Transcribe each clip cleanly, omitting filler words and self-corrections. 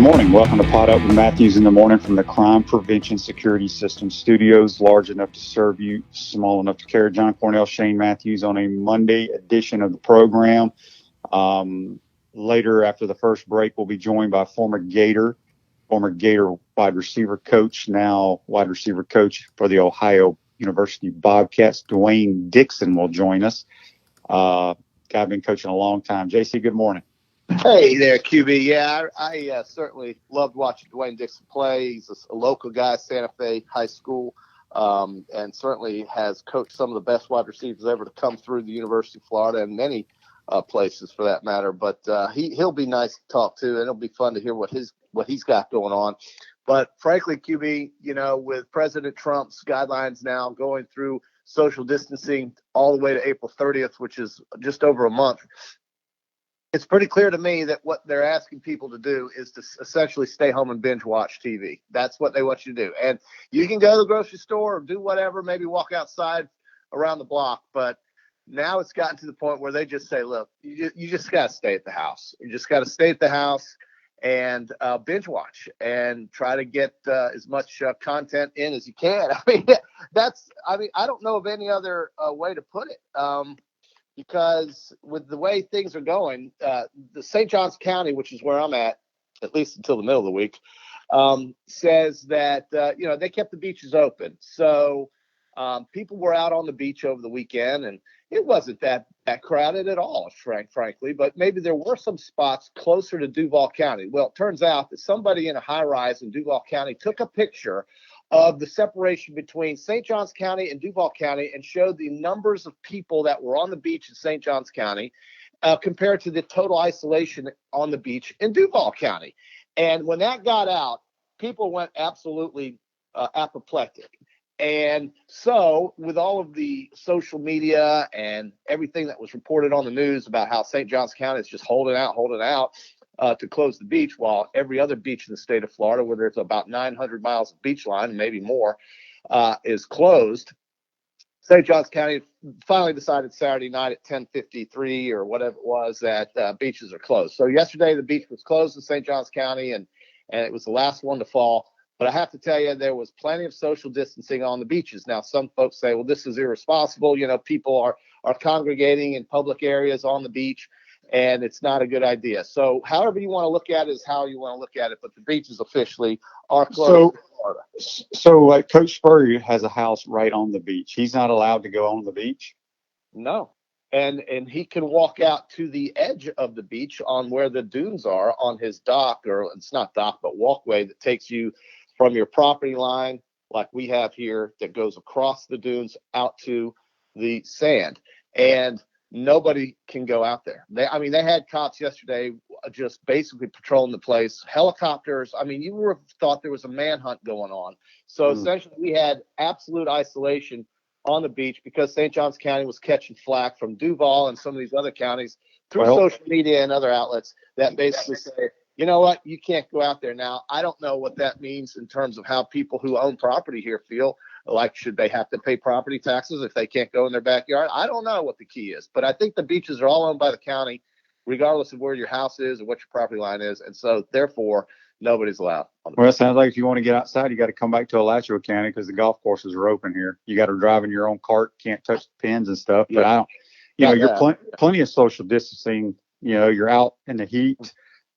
morning. Welcome to Pot Up with Matthews in the morning from the Crime Prevention Security System Studios, large enough to serve you, small enough to care. John Cornell, Shane Matthews on a Monday edition of the program. Later, after the first break, we'll be joined by former Gator wide receiver coach, now wide receiver coach for the Ohio University Bobcats. Dwayne Dixon will join us. Guy I've been coaching a long time. JC, good morning. Hey there, QB. Yeah, I certainly loved watching Dwayne Dixon play. He's a local guy, Santa Fe High School, and certainly has coached some of the best wide receivers ever to come through the University of Florida and many places for that matter. But he'll be nice to talk to, and it'll be fun to hear what he's got going on. But frankly, QB, with President Trump's guidelines now going through social distancing all the way to April 30th, which is just over a month, it's pretty clear to me that what they're asking people to do is to essentially stay home and binge watch TV. That's what they want you to do. And you can go to the grocery store or do whatever, maybe walk outside around the block. But now it's gotten to the point where they just say, look, you just got to stay at the house. You just got to stay at the house and binge watch and try to get as much content in as you can. I don't know of any other way to put it. Because with the way things are going, the St. Johns County, which is where I'm at least until the middle of the week, says that, they kept the beaches open. So people were out on the beach over the weekend, and it wasn't that crowded at all, frankly, but maybe there were some spots closer to Duval County. Well, it turns out that somebody in a high rise in Duval County took a picture of the separation between St. Johns County and Duval County and showed the numbers of people that were on the beach in St. Johns County compared to the total isolation on the beach in Duval County. And when that got out, people went absolutely apoplectic. And so with all of the social media and everything that was reported on the news about how St. Johns County is just holding out, to close the beach, while every other beach in the state of Florida, where there's about 900 miles of beach line, maybe more, is closed. St. Johns County finally decided Saturday night at 10:53 or whatever it was that beaches are closed. So yesterday the beach was closed in St. Johns County, and it was the last one to fall. But I have to tell you, there was plenty of social distancing on the beaches. Now, some folks say, well, this is irresponsible. People are congregating in public areas on the beach, and it's not a good idea. So however you want to look at it is how you want to look at it. But the beaches officially are closed. So Coach Spurrier has a house right on the beach. He's not allowed to go on the beach? No. And he can walk out to the edge of the beach on where the dunes are on his dock, or it's not dock, but walkway that takes you from your property line, like we have here, that goes across the dunes out to the sand. And nobody can go out there. They had cops yesterday just basically patrolling the place, helicopters. You would have thought there was a manhunt going on. So essentially we had absolute isolation on the beach because St. Johns County was catching flack from Duval and some of these other counties through social media and other outlets that basically say, you know what, you can't go out there. Now, I don't know what that means in terms of how people who own property here feel. Like, should they have to pay property taxes if they can't go in their backyard? I don't know what the key is, but I think the beaches are all owned by the county, regardless of where your house is or what your property line is. And so, therefore, nobody's allowed. Well, it sounds like if you want to get outside, you got to come back to Alachua County because the golf courses are open here. You got to drive in your own cart, can't touch the pins and stuff. But I don't, you're plenty of social distancing. You're out in the heat.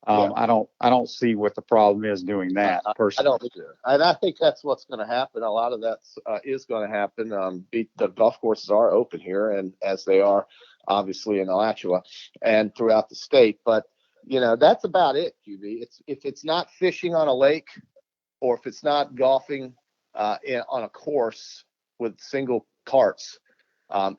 I don't see what the problem is doing that personally. I don't either. And I think that's what's going to happen. A lot of that is going to happen. The golf courses are open here, and as they are obviously in Alachua and throughout the state. But, that's about it, QB. If it's not fishing on a lake, or if it's not golfing on a course with single carts,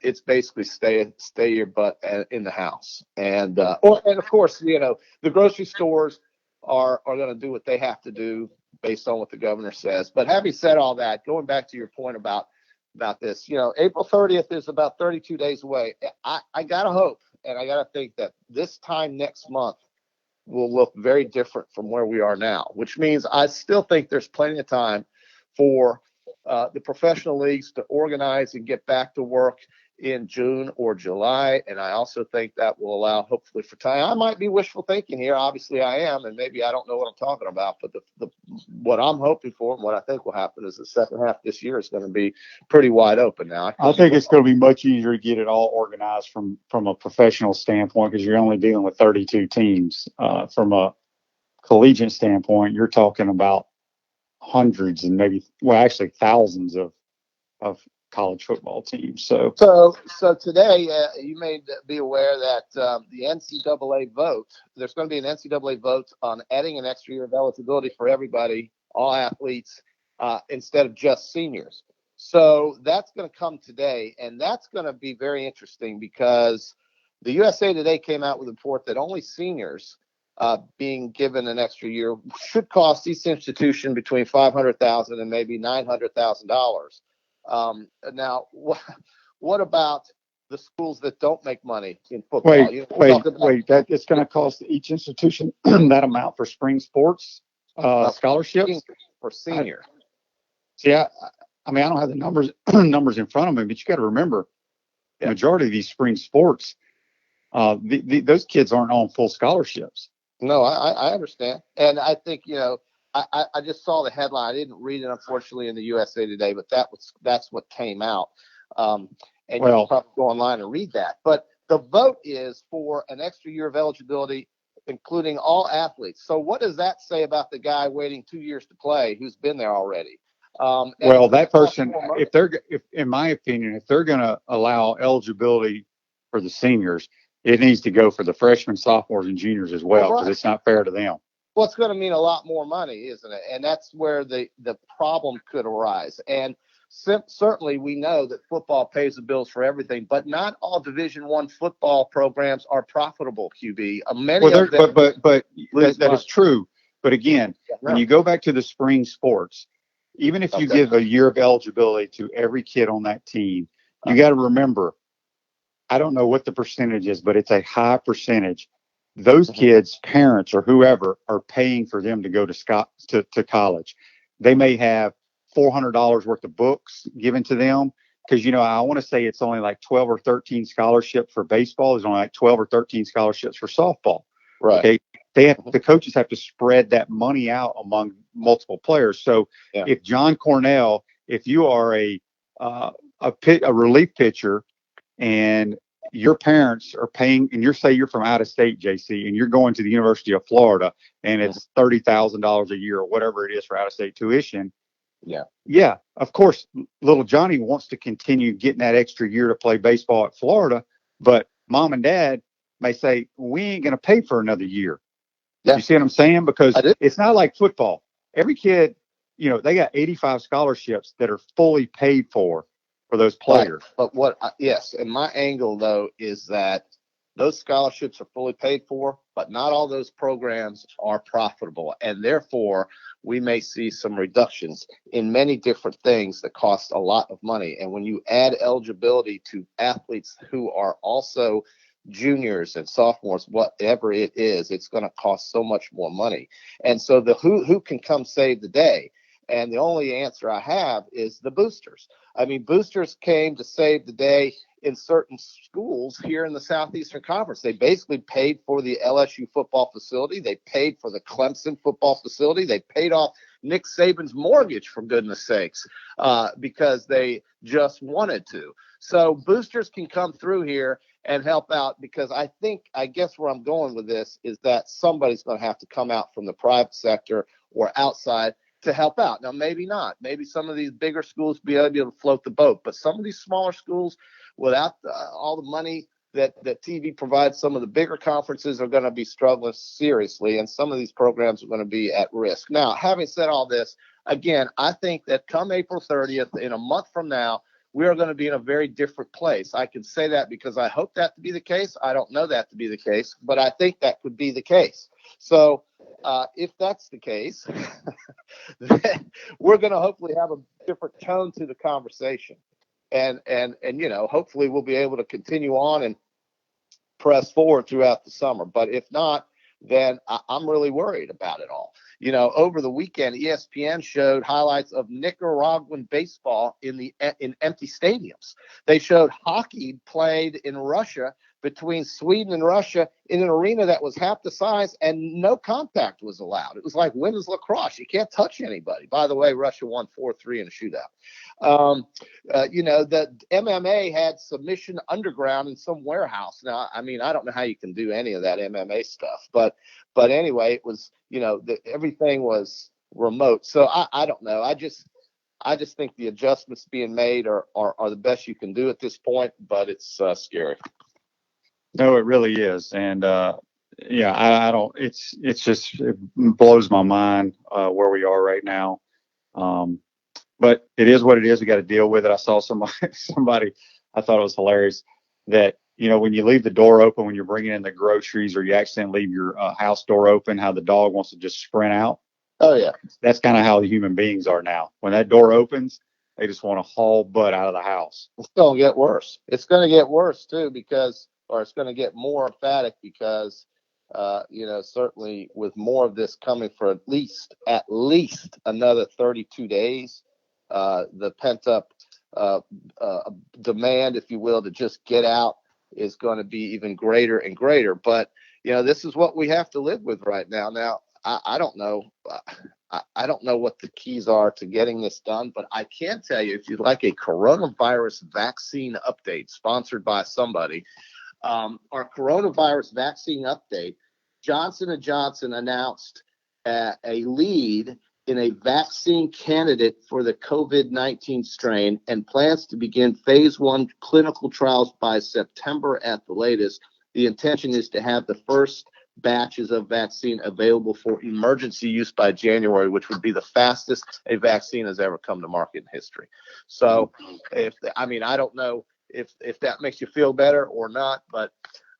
it's basically stay your butt in the house. And of course, the grocery stores are going to do what they have to do based on what the governor says. But having said all that, going back to your point about this, April 30th is about 32 days away. I got to hope, and I got to think that this time next month will look very different from where we are now, which means I still think there's plenty of time for the professional leagues to organize and get back to work in June or July, and I also think that will allow, hopefully, for time. I might be wishful thinking here. Obviously, I am, and maybe I don't know what I'm talking about. But what I'm hoping for and what I think will happen is the second half this year is going to be pretty wide open. Now, I think it's going to be much easier to get it all organized from a professional standpoint because you're only dealing with 32 teams. From a collegiate standpoint, you're talking about hundreds and maybe, well, actually thousands of college football teams. So today, you may be aware that the NCAA vote, there's going to be an NCAA vote on adding an extra year of eligibility for everybody, all athletes, instead of just seniors. So that's going to come today, and that's going to be very interesting because the USA Today came out with a report that only seniors being given an extra year should cost each institution between $500,000 and maybe $900,000. Now, what about the schools that don't make money in football? Wait, that it's going to cost each institution that amount for spring sports scholarships for senior. I mean, I don't have the numbers in front of me, but you got to remember, the majority of these spring sports, those kids aren't on full scholarships. No, I understand, and I think I just saw the headline. I didn't read it, unfortunately, in the USA Today, but that's what came out. And you can probably go online and read that. But the vote is for an extra year of eligibility, including all athletes. So what does that say about the guy waiting 2 years to play who's been there already? That person, if in my opinion, if they're going to allow eligibility for the seniors, it needs to go for the freshmen, sophomores, and juniors as well, because it's not fair to them. Well, it's going to mean a lot more money, isn't it? And that's where the problem could arise. And certainly we know that football pays the bills for everything, but not all Division I football programs are profitable, QB. That is true. But again, when you go back to the spring sports, even if you give a year of eligibility to every kid on that team, you got to remember, I don't know what the percentage is, but it's a high percentage. Those kids' parents or whoever are paying for them to go to college. They may have $400 worth of books given to them because, I want to say it's only like 12 or 13 scholarships for baseball. There's only like 12 or 13 scholarships for softball. Right. Okay. The coaches have to spread that money out among multiple players. So if John Cornell, if you are a relief pitcher and your parents are paying, and you're from out of state, JC, and you're going to the University of Florida, and it's $30,000 a year or whatever it is for out of state tuition. Yeah. Of course, little Johnny wants to continue getting that extra year to play baseball at Florida, but mom and dad may say, we ain't going to pay for another year. Yeah. You see what I'm saying? Because it's not like football. Every kid, they got 85 scholarships that are fully paid for those players. Right. But and my angle, though, is that those scholarships are fully paid for, but not all those programs are profitable. And therefore, we may see some reductions in many different things that cost a lot of money. And when you add eligibility to athletes who are also juniors and sophomores, whatever it is, it's going to cost so much more money. And so who can come save the day? And the only answer I have is the boosters. I mean, boosters came to save the day in certain schools here in the Southeastern Conference. They basically paid for the LSU football facility. They paid for the Clemson football facility. They paid off Nick Saban's mortgage, for goodness sakes, because they just wanted to. So boosters can come through here and help out, because I guess where I'm going with this is that somebody's going to have to come out from the private sector or outside to help out. Now, maybe not. Maybe some of these bigger schools be able to float the boat, but some of these smaller schools, without all the money that TV provides, some of the bigger conferences are going to be struggling seriously, and some of these programs are going to be at risk. Now, having said all this, again, I think that come April 30th, in a month from now, we are going to be in a very different place. I can say that because I hope that to be the case. I don't know that to be the case, but I think that could be the case. So if that's the case, then we're going to hopefully have a different tone to the conversation. And hopefully we'll be able to continue on and press forward throughout the summer. But if not, then I'm really worried about it all. Over the weekend, ESPN showed highlights of Nicaraguan baseball in empty stadiums. They showed hockey played in Russia, between Sweden and Russia, in an arena that was half the size, and no contact was allowed. It was like women's lacrosse. You can't touch anybody. By the way, Russia won 4-3 in a shootout. The MMA had submission underground in some warehouse. Now, I mean, I don't know how you can do any of that MMA stuff, but anyway, it was, everything was remote. So I don't know. I just think the adjustments being made are the best you can do at this point, but it's scary. No, it really is. And, I don't, it blows my mind, where we are right now. But it is what it is. We got to deal with it. I saw somebody, I thought it was hilarious that, when you leave the door open, when you're bringing in the groceries, or you accidentally leave your house door open, how the dog wants to just sprint out. Oh yeah. That's kind of how the human beings are now. When that door opens, they just want to haul butt out of the house. It's going to get worse. It's going to get worse too, or it's going to get more emphatic because, certainly with more of this coming for at least another 32 days, the pent up demand, if you will, to just get out is going to be even greater and greater. But, this is what we have to live with right now. Now, I don't know. I don't know what the keys are to getting this done, but I can tell you, if you'd like a coronavirus vaccine update sponsored by somebody, our coronavirus vaccine update, Johnson & Johnson announced a lead in a vaccine candidate for the COVID-19 strain and plans to begin phase 1 clinical trials by September at the latest. The intention is to have the first batches of vaccine available for emergency use by January, which would be the fastest a vaccine has ever come to market in history. So I don't know if that makes you feel better or not, but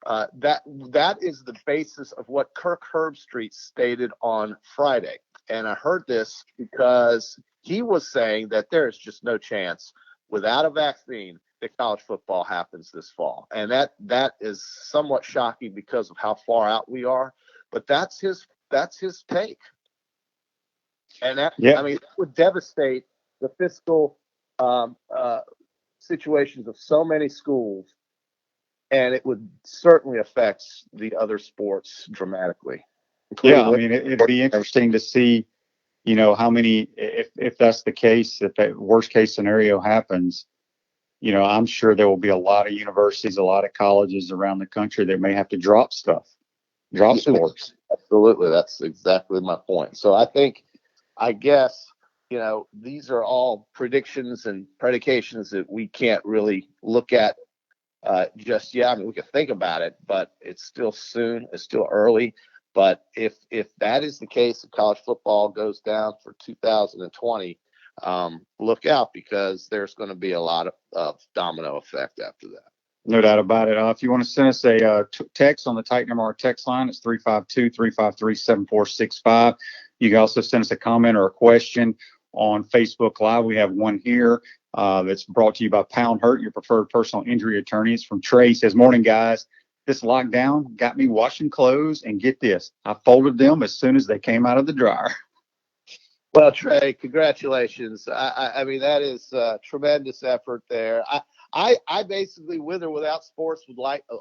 that is the basis of what Kirk Herbstreit stated on Friday. And I heard this because he was saying that there is just no chance without a vaccine that college football happens this fall. And that is somewhat shocking because of how far out we are, but that's his take. And that would devastate the fiscal situations of so many schools, and it would certainly affect the other sports dramatically. Yeah, I mean, it'd be interesting to see, how many, if that's the case, if that worst case scenario happens, I'm sure there will be a lot of universities, a lot of colleges around the country that may have to drop sports. Absolutely. That's exactly my point. So I guess, these are all predictions and predications that we can't really look at just yet. I mean, we can think about it, but it's still soon. It's still early. But if that is the case, that college football goes down for 2020, look out, because there's going to be a lot of domino effect after that. No doubt about it. If you want to send us a text on the Titan MR text line, it's 352-353-7465. You can also send us a comment or a question on Facebook Live. We have one here that's brought to you by Pound Hurt, your preferred personal injury attorney. It's from Trey. He says, "Morning, guys. This lockdown got me washing clothes, and get this, I folded them as soon as they came out of the dryer." Well, Trey, congratulations. I mean, that is a tremendous effort there. I basically, with or without sports,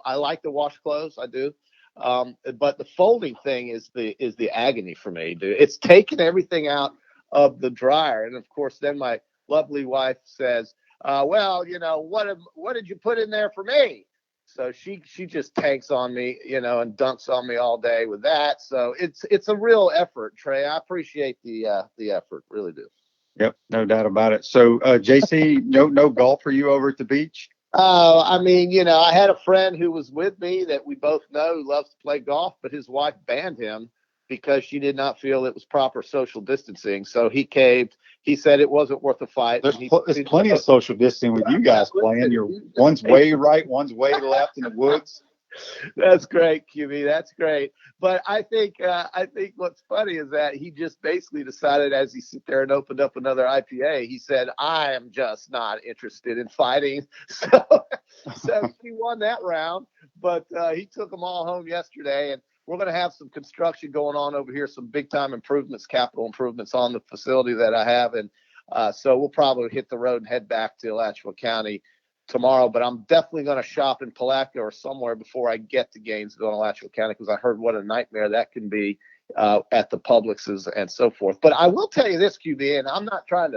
I like to wash clothes. I do. But the folding thing is the agony for me, dude. It's taking everything out of the dryer. And of course, then my lovely wife says, well, what did you put in there for me? So she just tanks on me, and dunks on me all day with that. So it's a real effort, Trey. I appreciate the effort, really do. Yep, no doubt about it. So, JC, no golf for you over at the beach? I mean, I had a friend who was with me that we both know who loves to play golf, but his wife banned him because she did not feel it was proper social distancing. So he caved. He said it wasn't worth a fight. There's plenty of social distancing with you guys playing. One's way right, one's way left in the woods. That's great, QB. That's great. But I think what's funny is that he just basically decided, as he sit there and opened up another IPA, he said, "I am just not interested in fighting." So he won that round, but he took them all home yesterday. And we're going to have some construction going on over here, some big time improvements, capital improvements on the facility that I have. And so we'll probably hit the road and head back to Alachua County tomorrow, but I'm definitely going to shop in Palatka or somewhere before I get to Gainesville and Alachua County, because I heard what a nightmare that can be at the Publixes and so forth. But I will tell you this, QB, and I'm not trying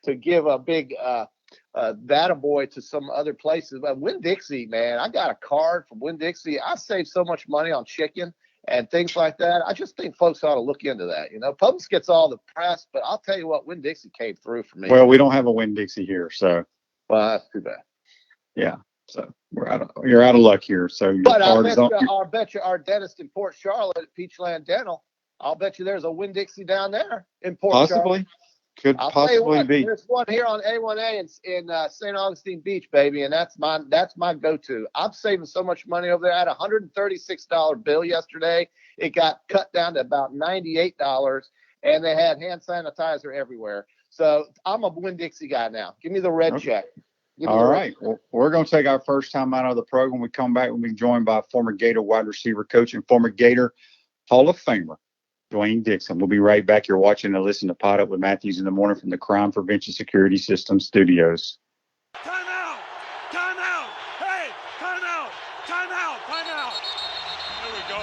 to give a big that a boy to some other places, but Winn-Dixie, man, I got a card from Winn-Dixie. I saved so much money on chicken and things like that. I just think folks ought to look into that. Publix gets all the press, but I'll tell you what, Winn-Dixie came through for me. Well, we don't have a Winn-Dixie here, so. Well, that's too bad. Yeah, so you're out of luck here. So but I'll bet you our dentist in Port Charlotte at Peachland Dental, I'll bet you there's a Winn-Dixie down there in Port Charlotte. Could possibly be. There's one here on A1A in St. Augustine Beach, baby, and that's my go-to. I'm saving so much money over there. I had a $136 bill yesterday. It got cut down to about $98, and they had hand sanitizer everywhere. So I'm a Winn-Dixie guy now. Give me the red check. All right. Well, we're going to take our first time out of the program. When we come back, we'll be joined by former Gator wide receiver coach and former Gator Hall of Famer, Dwayne Dixon. We'll be right back. You're watching and listening to Pot Up with Matthews in the Morning from the Crime Prevention Security Systems studios. Time out! Time out! Hey! Time out! Time out! Time out! There we go.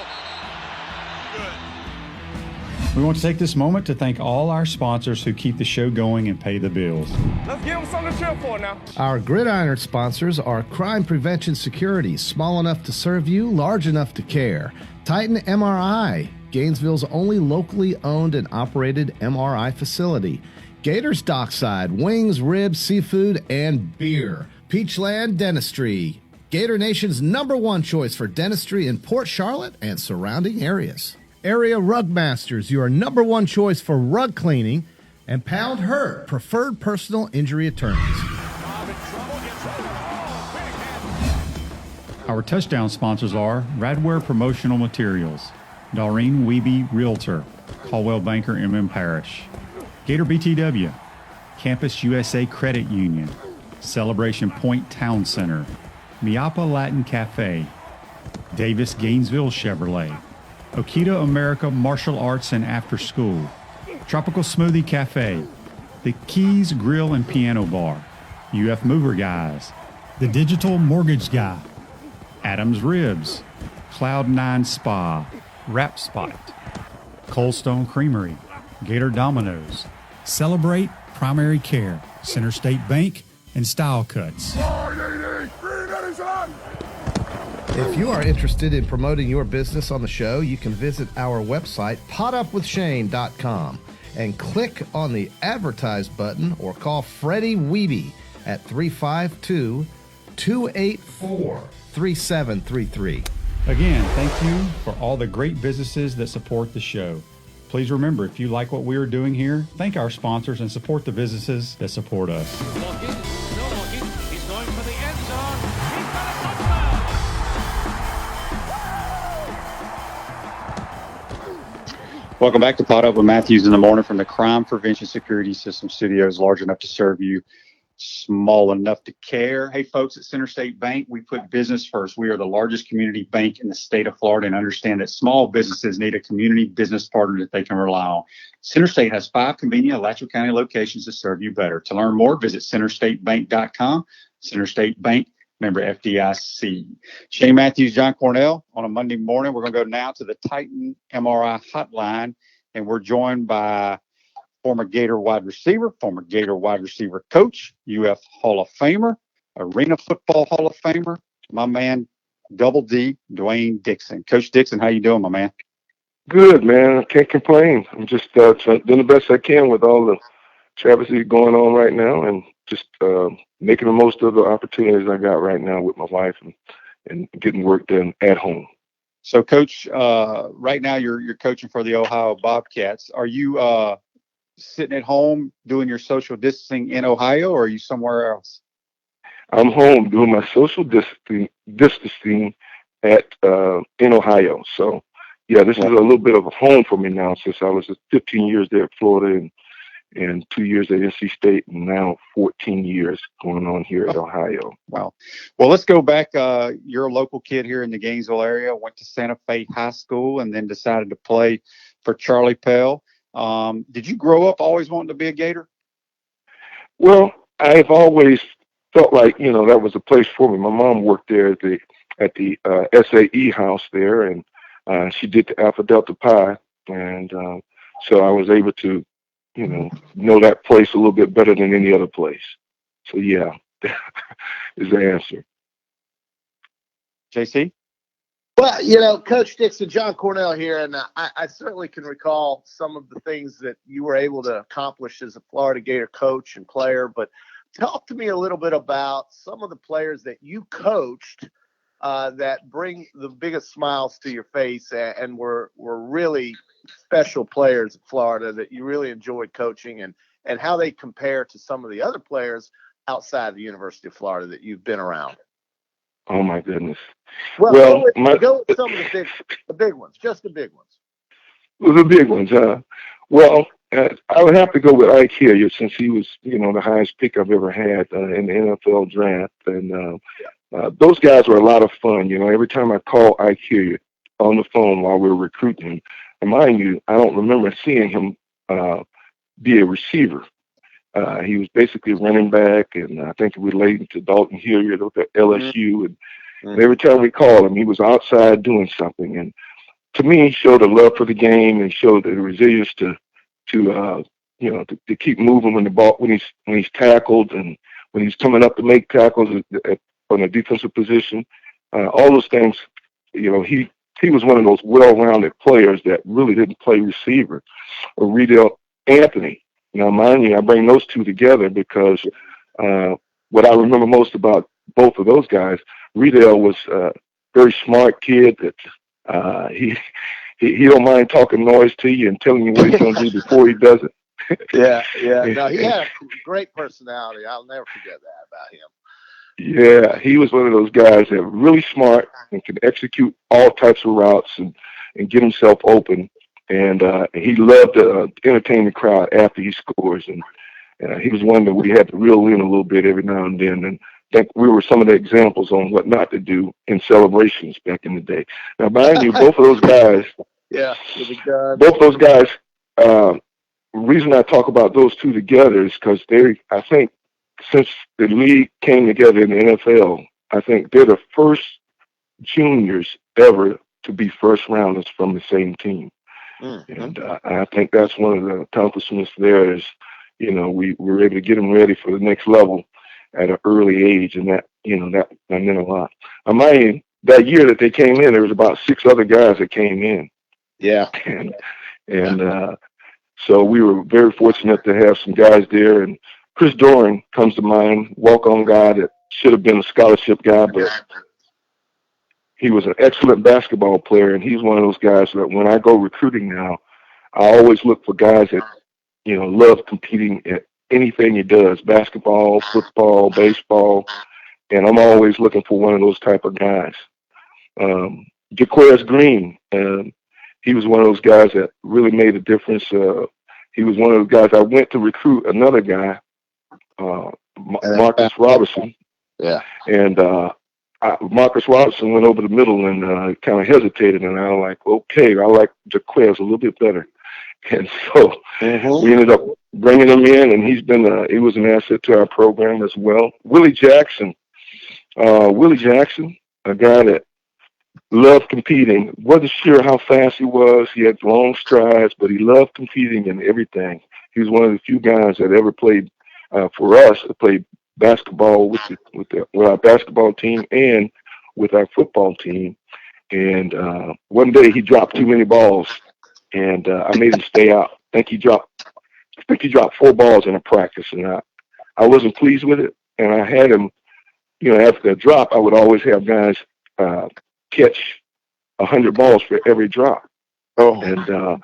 Good. We want to take this moment to thank all our sponsors who keep the show going and pay the bills. Let's give them something to cheer for now. Our Gridiron sponsors are Crime Prevention Security, small enough to serve you, large enough to care. Titan MRI, Gainesville's only locally owned and operated MRI facility. Gators Dockside, wings, ribs, seafood, and beer. Peachland Dentistry, Gator Nation's #1 choice for dentistry in Port Charlotte and surrounding areas. Area Rug Masters, your #1 choice for rug cleaning. And Pound Hurt, preferred personal injury attorneys. Our touchdown sponsors are Radware Promotional Materials, Doreen Wiebe Realtor, Caldwell Banker M.M. Parish, Gator BTW, Campus USA Credit Union, Celebration Point Town Center, Miapa Latin Cafe, Davis Gainesville Chevrolet, Okita America Martial Arts and After School, Tropical Smoothie Cafe, The Keys Grill and Piano Bar, UF Mover Guys, The Digital Mortgage Guy, Adams Ribs, Cloud9 Spa, Wrap Spot, Coldstone Creamery, Gator Dominoes, Celebrate Primary Care, Center State Bank, and Style Cuts. If you are interested in promoting your business on the show, you can visit our website, potupwithshane.com, and click on the Advertise button or call Freddie Wiebe at 352-284-3733. Again, thank you for all the great businesses that support the show. Please remember, if you like what we are doing here, thank our sponsors and support the businesses that support us. Looking, still looking. He's going for the end zone. He's got a touchdown. Welcome back to Pot Up with Matthews in the Morning from the Crime Prevention Security System studios, large enough to serve you, small enough to care. Hey, folks, at Center State Bank, we put business first. We are the largest community bank in the state of Florida and understand that small businesses need a community business partner that they can rely on. Center State has 5 convenient Alachua County locations to serve you better. To learn more, visit centerstatebank.com. Center State Bank, member FDIC. Shane Matthews, John Cornell on a Monday morning. We're going to go now to the Titan MRI hotline, and we're joined by former Gator wide receiver coach, UF Hall of Famer, Arena Football Hall of Famer, my man, Double D, Dwayne Dixon. Coach Dixon, how you doing, my man? Good, man. I can't complain. I'm just doing the best I can with all the travesty going on right now, and just making the most of the opportunities I got right now with my wife and getting work done at home. So, Coach, right now you're coaching for the Ohio Bobcats. Are you sitting at home doing your social distancing in Ohio, or are you somewhere else? I'm home doing my social distancing at in Ohio. So, yeah, this is a little bit of a home for me now since I was 15 years there in Florida and 2 years at NC State, and now 14 years going on here at Ohio. Wow. Well, let's go back. You're a local kid here in the Gainesville area, went to Santa Fe High School, and then decided to play for Charlie Pell. Did you grow up always wanting to be a Gator? Well, I've always felt like, that was a place for me. My mom worked there at the SAE house there, and she did the Alpha Delta Pi, and so I was able to, know that place a little bit better than any other place. So yeah, is the answer. JC? Well, Coach Dixon, John Cornell here, and I certainly can recall some of the things that you were able to accomplish as a Florida Gator coach and player, but talk to me a little bit about some of the players that you coached that bring the biggest smiles to your face and were really special players in Florida that you really enjoyed coaching, and how they compare to some of the other players outside the University of Florida that you've been around. Oh my goodness. Well, go with some of the big ones, just the big ones. The big ones, I would have to go with Ike Hilliard, since he was, the highest pick I've ever had in the NFL draft. And those guys were a lot of fun. Every time I call Ike Hilliard on the phone while we were recruiting him, and mind you, I don't remember seeing him be a receiver. He was basically a running back, and I think related to Dalton Hilliard at LSU. And every time we called him, he was outside doing something. And to me, he showed a love for the game and showed the resilience to keep moving when he's tackled, and when he's coming up to make tackles on a defensive position. All those things, he was one of those well-rounded players that really didn't play receiver. Or Riedel Anthony. Now, mind you, I bring those two together because what I remember most about both of those guys, Riedel was a very smart kid that he don't mind talking noise to you and telling you what he's going to do before he does it. Yeah. No, he had a great personality. I'll never forget that about him. Yeah, he was one of those guys that were really smart and could execute all types of routes and get himself open. And he loved to entertain the crowd after he scores. And he was one that we had to reel in a little bit every now and then. And I think we were some of the examples on what not to do in celebrations back in the day. Now, mind you, both of those guys, the reason I talk about those two together is because I think, since the league came together in the NFL, I think they're the first juniors ever to be first rounders from the same team. Mm-hmm. And I think that's one of the accomplishments there is, we were able to get them ready for the next level at an early age, and that meant a lot. I mean, that year that they came in, there was about 6 other guys that came in. Yeah. And so we were very fortunate to have some guys there, and Chris Doran comes to mind, walk-on guy that should have been a scholarship guy, but he was an excellent basketball player, and he's one of those guys that when I go recruiting now, I always look for guys that, love competing at anything he does, basketball, football, baseball, and I'm always looking for one of those type of guys. Jaquez Green, he was one of those guys that really made a difference. He was one of those guys I went to recruit another guy, Marcus Robinson. Yeah. And Marcus Robinson went over the middle and kind of hesitated, and I was like, okay, I like Jaquez a little bit better. And so we ended up bringing him in, and he was an asset to our program as well. Willie Jackson, a guy that loved competing. Wasn't sure how fast he was. He had long strides, but he loved competing in everything. He was one of the few guys that ever played for us, played basketball with our basketball team and with our football team. And one day he dropped too many balls, and I made him stay out. I think he dropped 4 balls in a practice, and I wasn't pleased with it. And I had him, after the drop, I would always have guys catch 100 balls for every drop. And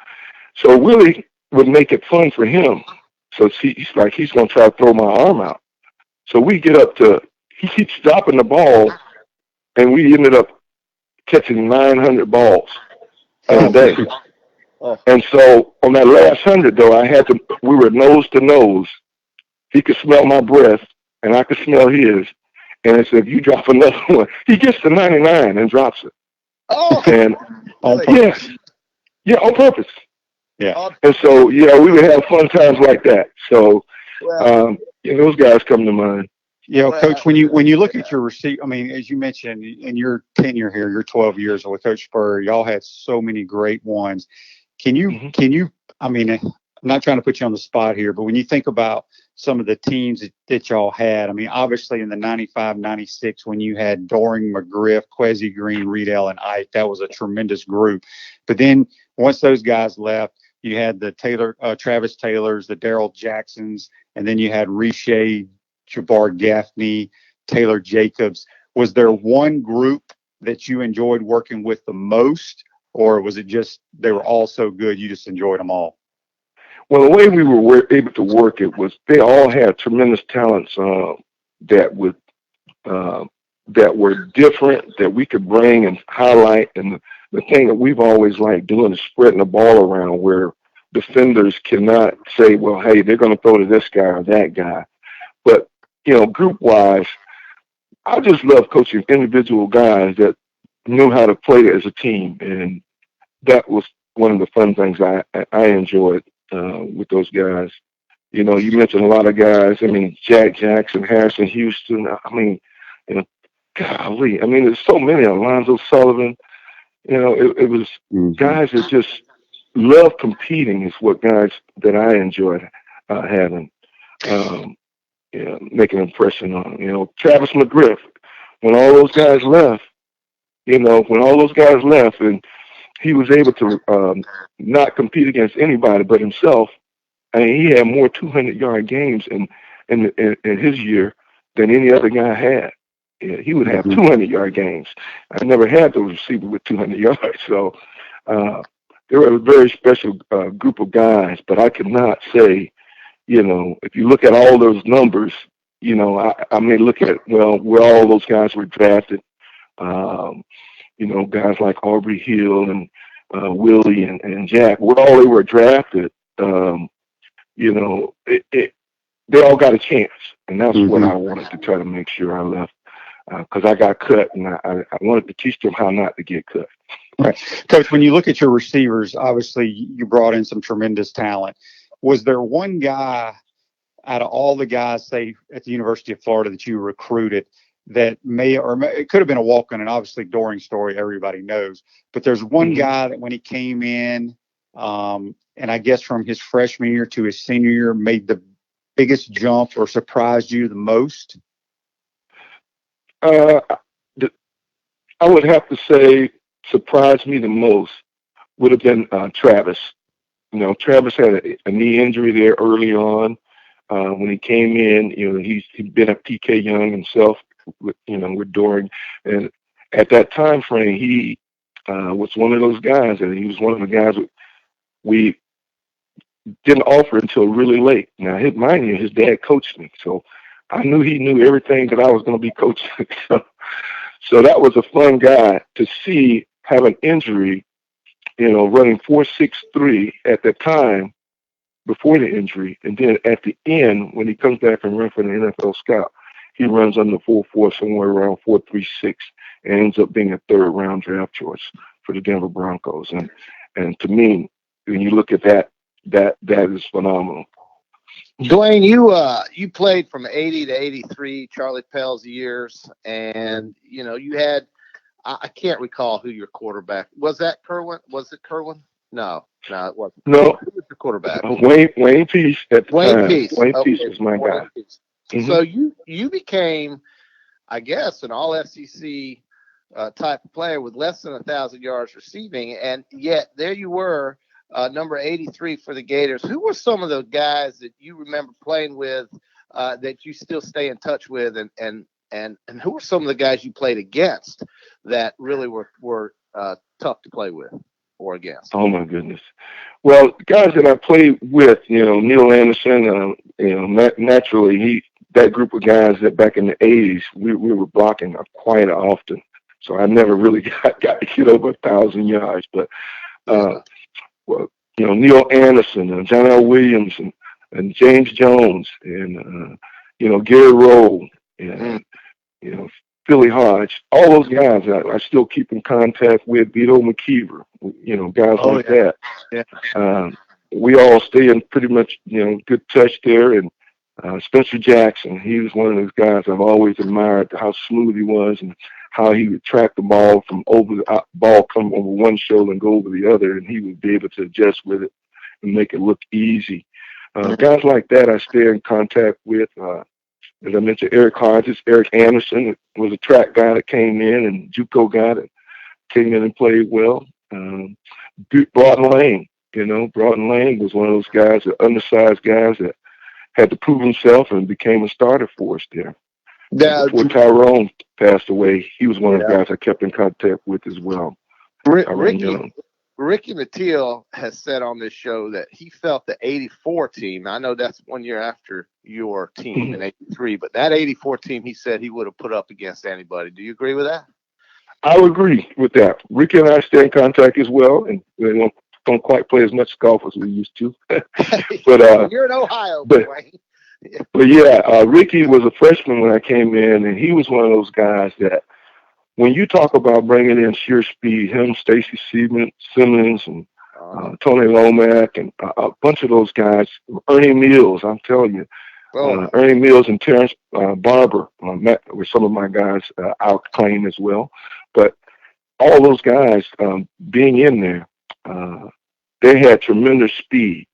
so Willie would make it fun for him. So he's going to try to throw my arm out. So we get up he keeps dropping the ball, and we ended up catching 900 balls in a day. And so on that last 100, though, we were nose to nose. He could smell my breath, and I could smell his. And I said, if you drop another one, he gets to 99 and drops it. Oh, And yes, yeah, on purpose. Yeah. And so, we would have fun times like that. So, those guys come to mind. Coach, when you look at your receipt, I mean, as you mentioned in your tenure here, your 12 years with Coach Spur, y'all had so many great ones. Can you, I mean, I'm not trying to put you on the spot here, but when you think about some of the teams that y'all had, I mean, obviously in the 95, 96, when you had Doring, McGriff, Kwesi Green, Riedel, and Ike, that was a tremendous group. But then once those guys left, you had the Travis Taylors, the Daryl Jacksons, and then you had Riche, Jabbar Gaffney, Taylor Jacobs. Was there one group that you enjoyed working with the most, or was it just they were all so good you just enjoyed them all? Well, the way we were able to work it was they all had tremendous talents that were different that we could bring and highlight. And the thing that we've always liked doing is spreading the ball around where defenders cannot say, well, hey, they're going to throw to this guy or that guy. But, group-wise, I just love coaching individual guys that knew how to play as a team. And that was one of the fun things I enjoyed with those guys. You mentioned a lot of guys. I mean, Jack Jackson, Harrison Houston. I mean, golly. I mean, there's so many. Alonzo Sullivan. It was guys that just love competing is what guys that I enjoyed having. Make an impression on. Travis McGriff, when all those guys left, and he was able to not compete against anybody but himself. I mean, he had more 200-yard games in his year than any other guy had. Yeah, he would have 200-yard games. I never had those receivers with 200 yards. So they were a very special group of guys. But I could not say, if you look at all those numbers, I may look at, where all those guys were drafted. Guys like Aubrey Hill and Willie and Jack, where all they were drafted, they all got a chance. And that's what I wanted to try to make sure I left. Because I got cut, and I wanted to teach them how not to get cut. Right. Coach, when you look at your receivers, obviously you brought in some tremendous talent. Was there one guy out of all the guys, say, at the University of Florida that you recruited that it could have been a walk-on, and obviously Doring's story everybody knows, but there's one guy that when he came in, and I guess from his freshman year to his senior year, made the biggest jump or surprised you the most? I would have to say surprised me the most would have been Travis. Travis had a knee injury there early on. When he came in, he'd been a PK Young himself with Doring. And at that time frame, he was one of those guys, and he was one of the guys we didn't offer until really late. Now, mind you, his dad coached me, so I knew he knew everything that I was going to be coaching. So that was a fun guy to see have an injury, running 4.63 at the time before the injury. And then at the end, when he comes back and runs for the NFL scout, he runs under 4.4, somewhere around 4.36, and ends up being a third-round draft choice for the Denver Broncos. And to me, when you look at that is phenomenal. Dwayne, you played from 80 to 83, Charlie Pell's years, and you had I can't recall who your quarterback was. That Kerwin? Was it Kerwin? No, it wasn't. No, who was your quarterback? Wayne Peace at the Wayne time. Peace. Wayne Peace was my guy. So you became, I guess, an all SEC type of player with less than 1,000 yards receiving, and yet there you were. Number 83 for the Gators. Who were some of the guys that you remember playing with that you still stay in touch with, and who were some of the guys you played against that really were tough to play with or against? Oh my goodness! Well, the guys that I played with, Neil Anderson, naturally that group of guys that back in the 80s we were blocking quite often, so I never really got to get over 1,000 yards, but. Neil Anderson and John L. Williams and James Jones and, Gary Rowe and, Philly Hodge, all those guys I still keep in contact with, Vito McKeever, guys like that. Yeah. We all stay in pretty much, good touch there. And Spencer Jackson, he was one of those guys I've always admired, how smooth he was and how he would track the ball from ball come over one shoulder and go over the other, and he would be able to adjust with it and make it look easy. Guys like that I stay in contact with. As I mentioned, Eric Hodges, Eric Anderson was a track guy that came in, and JUCO guy that came in and played well. Broughton Lane, Broughton Lane was one of those guys, the undersized guys that had to prove himself and became a starter for us there. Yeah, before Tyrone passed away, he was one of the guys I kept in contact with as well. Ricky Mateo has said on this show that he felt the 84 team, I know that's 1 year after your team in 83, but that 84 team, he said he would have put up against anybody. Do you agree with that? I would agree with that. Ricky and I stay in contact as well, and we don't quite play as much golf as we used to. But you're in Ohio, Dwayne. But yeah, Ricky was a freshman when I came in, and he was one of those guys that when you talk about bringing in sheer speed, him, Stacy Simmons, and Tony Lomack, and a bunch of those guys, Ernie Mills, I'm telling you, Ernie Mills and Terrence Barber were some of my guys out claim as well. But all those guys being in there, they had tremendous speed.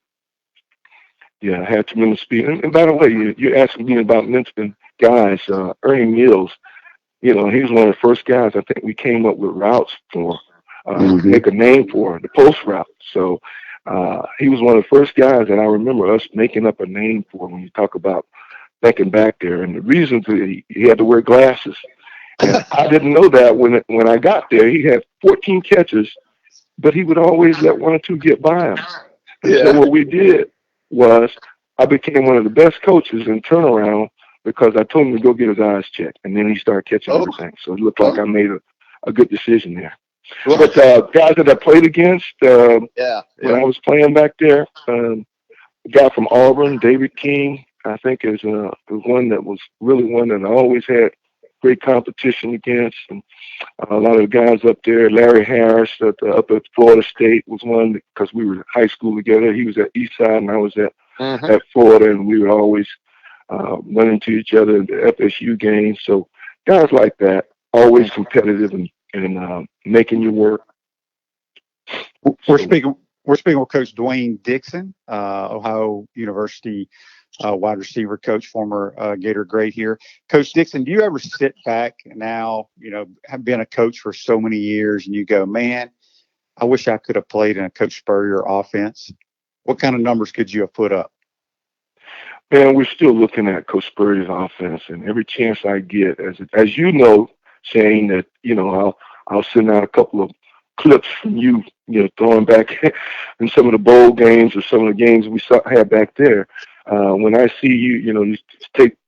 Yeah, had tremendous speed. And by the way, you're asking me about mentioning guys. Ernie Mills, he was one of the first guys I think we came up with routes for, make a name for, the post route. So he was one of the first guys that I remember us making up a name for when you talk about thinking back there. And the reason he had to wear glasses. And I didn't know that when I got there. He had 14 catches, but he would always let one or two get by him. And so what we did was I became one of the best coaches in turnaround because I told him to go get his eyes checked, and then he started catching everything. So it looked like I made a good decision there. But guys that I played against when I was playing back there, a guy from Auburn, David King, I think is one that was really one that I always had great competition against. And a lot of the guys up there, Larry Harris up at Florida State was one because we were in high school together. He was at Eastside and I was at Florida, and we would always run into each other in the FSU games. So guys like that, always competitive and making you work. We're speaking with Coach Dwayne Dixon, Ohio University wide receiver coach, former Gator great here. Coach Dixon, do you ever sit back now, have been a coach for so many years, and you go, man, I wish I could have played in a Coach Spurrier offense? What kind of numbers could you have put up? Man, we're still looking at Coach Spurrier's offense, and every chance I get, as you know, Shane, that I'll send out a couple of clips from you, throwing back in some of the bowl games or some of the games we had back there. When I see you, you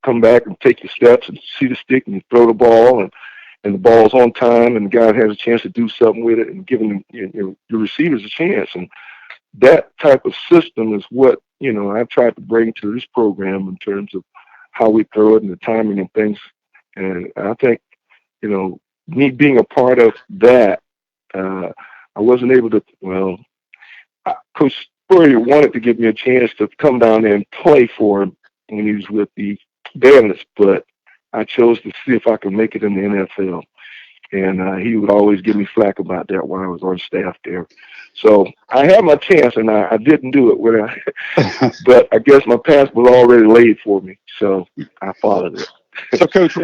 come back and take your steps and see the stick and you throw the ball and the ball's on time and the guy has a chance to do something with it and giving your receivers a chance. And that type of system is what, I've tried to bring to this program in terms of how we throw it and the timing and things. And I think, me being a part of that, I wasn't able to, Coach Spurrier wanted to give me a chance to come down there and play for him when he was with the Bandits, but I chose to see if I could make it in the NFL. And he would always give me flack about that when I was on staff there. So I had my chance, and I didn't do it. But I guess my path was already laid for me, so I followed it. So, Coach,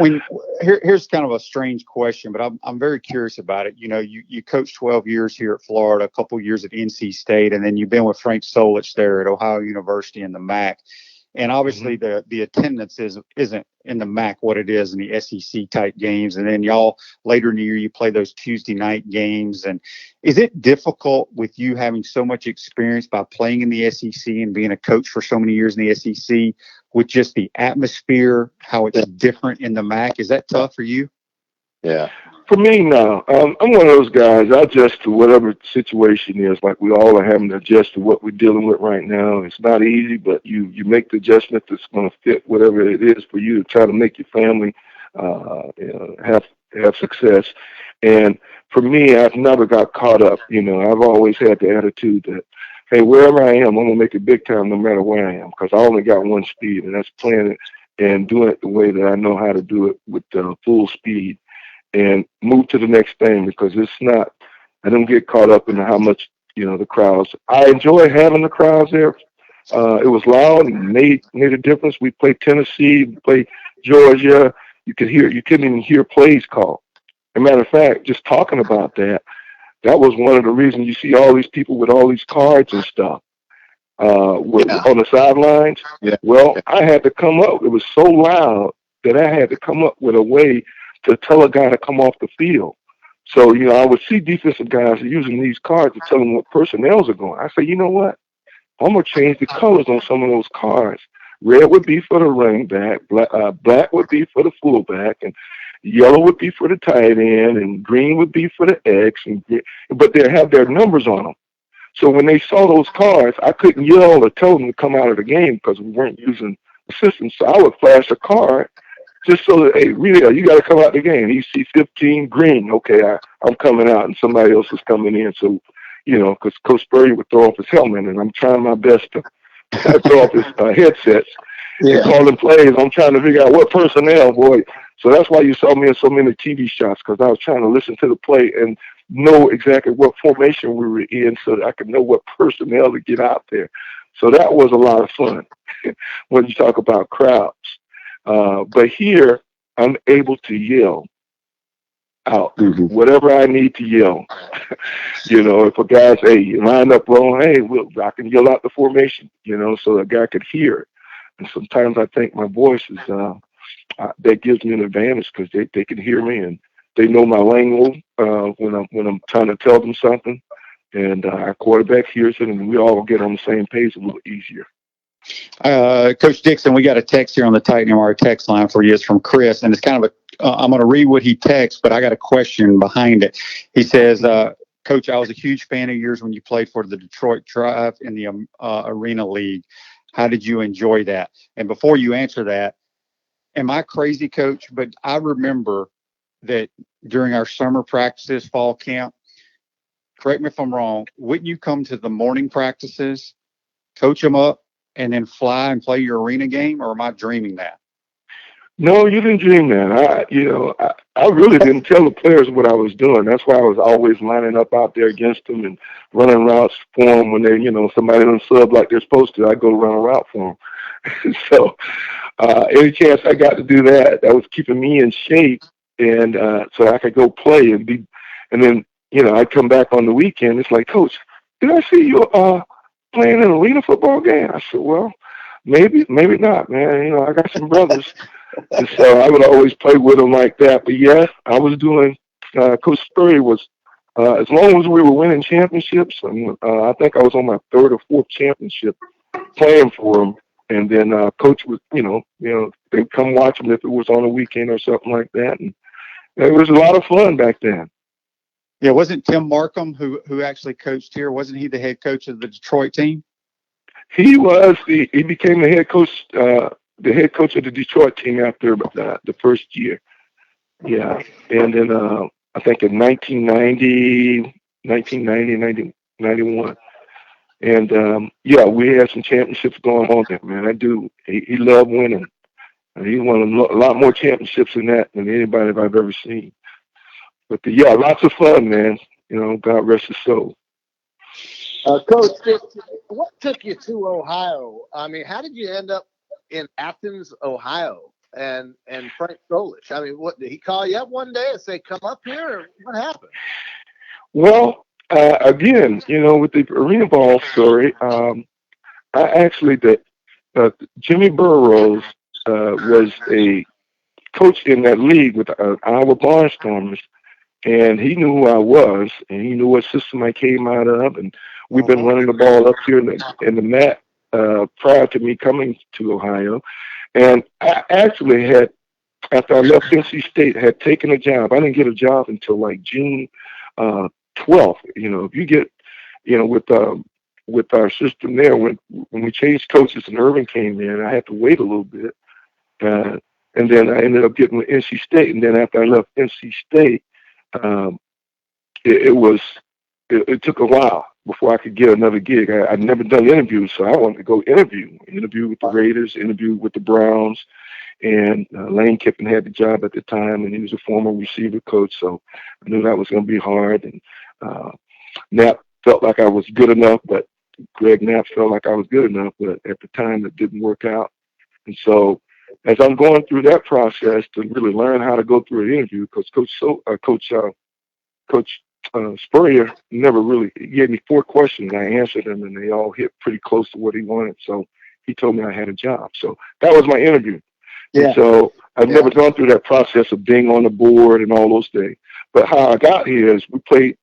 here's kind of a strange question, but I'm very curious about it. You coached 12 years here at Florida, a couple years at NC State, and then you've been with Frank Solich there at Ohio University in the MAC. And obviously the attendance isn't in the MAC what it is in the SEC type games. And then y'all later in the year, you play those Tuesday night games. And is it difficult with you having so much experience by playing in the SEC and being a coach for so many years in the SEC with just the atmosphere, how it's different in the MAC? Is that tough for you? Yeah. For me now, I'm one of those guys. I adjust to whatever the situation is. Like we all are having to adjust to what we're dealing with right now. It's not easy, but you make the adjustment that's going to fit whatever it is for you to try to make your family have success. And for me, I've never got caught up. I've always had the attitude that, hey, wherever I am, I'm gonna make it big time no matter where I am, because I only got one speed, and that's playing it and doing it the way that I know how to do it with full speed, and move to the next thing, because I don't get caught up in how much, the crowds. I enjoy having the crowds there. It was loud and made a difference. We played Tennessee, we played Georgia. You couldn't even hear plays called. As a matter of fact, just talking about that was one of the reasons you see all these people with all these cards and stuff on the sidelines. Yeah. Well, I had to come up. It was so loud that I had to come up with a way to tell a guy to come off the field. So, I would see defensive guys using these cards to tell them what personnels are going. I say, you know what? I'm going to change the colors on some of those cards. Red would be for the running back, black would be for the fullback, and yellow would be for the tight end, and green would be for the X, but they have their numbers on them. So when they saw those cards, I couldn't yell or tell them to come out of the game because we weren't using the system. So I would flash a card just so that, hey, really, you got to come out the game. You see 15 green, okay, I'm coming out, and somebody else is coming in. So, because Coach Spurrier would throw off his helmet, and I'm trying my best to throw off his headsets and calling plays. I'm trying to figure out what personnel, boy. So that's why you saw me in so many TV shots, because I was trying to listen to the play and know exactly what formation we were in so that I could know what personnel to get out there. So that was a lot of fun when you talk about crowds. But here, I'm able to yell out whatever I need to yell. If a guy's, hey, line up wrong, hey, I can yell out the formation, so a guy could hear it. And sometimes I think my voice is that gives me an advantage, because they can hear me and they know my lingo when I'm trying to tell them something, and our quarterback hears it, and we all get on the same page a little easier. Coach Dixon, we got a text here on the Titan MR text line for you. It's from Chris, and it's kind of I'm going to read what he texts, but I got a question behind it. He says, Coach, I was a huge fan of yours when you played for the Detroit Tribe in the Arena League. How did you enjoy that? And before you answer that, am I crazy, Coach? But I remember that during our summer practices, fall camp, correct me if I'm wrong, wouldn't you come to the morning practices, coach them up, and then fly and play your arena game? Or am I dreaming that? No, you didn't dream that. I really didn't tell the players what I was doing. That's why I was always lining up out there against them and running routes for them when they, somebody doesn't sub like they're supposed to. I go run a route for them. So any chance I got to do that, that was keeping me in shape, and so I could go play and be. And then I'd come back on the weekend. It's like, Coach, did I see you playing an arena football game? I said, well, maybe not, man. I got some brothers. And so I would always play with them like that. But yeah, I was doing, Coach Spurrier was, as long as we were winning championships, and I think I was on my third or fourth championship playing for him. And then Coach was, they'd come watch him if it was on a weekend or something like that. And it was a lot of fun back then. Yeah, wasn't Tim Markham, who actually coached here, wasn't he the head coach of the Detroit team? He was. He became the head coach of the Detroit team after the first year. Yeah. And then I think in 1990, 91. And, we had some championships going on there, man. I do. He loved winning. He won a lot more championships than anybody I've ever seen. But, lots of fun, man. God rest his soul. Coach, what took you to Ohio? I mean, how did you end up in Athens, Ohio, and Frank Solich? I mean, what did he call you up one day and say, "Come up here"? Or what happened? Well, again, with the arena ball story, I actually Jimmy Burroughs was a coach in that league with Iowa Barnstormers, and he knew who I was, and he knew what system I came out of, and we've been running the ball up here in the mat prior to me coming to Ohio. And I actually had after I left NC State, had taken a job. I didn't get a job until like June 12th. You know, if you get, you know, with our system there, when we changed coaches and Irvin came in, I had to wait a little bit. And then I ended up getting with NC State. And then after I left NC State, um, it took a while before I could get another gig. I'd never done interviews, so I wanted to go interview with the Raiders, interview with the Browns. And Lane Kiffin had the job at the time, and he was a former receiver coach, so I knew that was going to be hard. And Knapp felt like I was good enough, but Greg Knapp felt like I was good enough, but at the time it didn't work out. And so as I'm going through that process to really learn how to go through an interview, because Coach Spurrier never really, he gave me 4 questions, and I answered them, and they all hit pretty close to what he wanted. So he told me I had a job. So that was my interview. Yeah. And so I've never gone through that process of being on the board and all those things. But how I got here is we played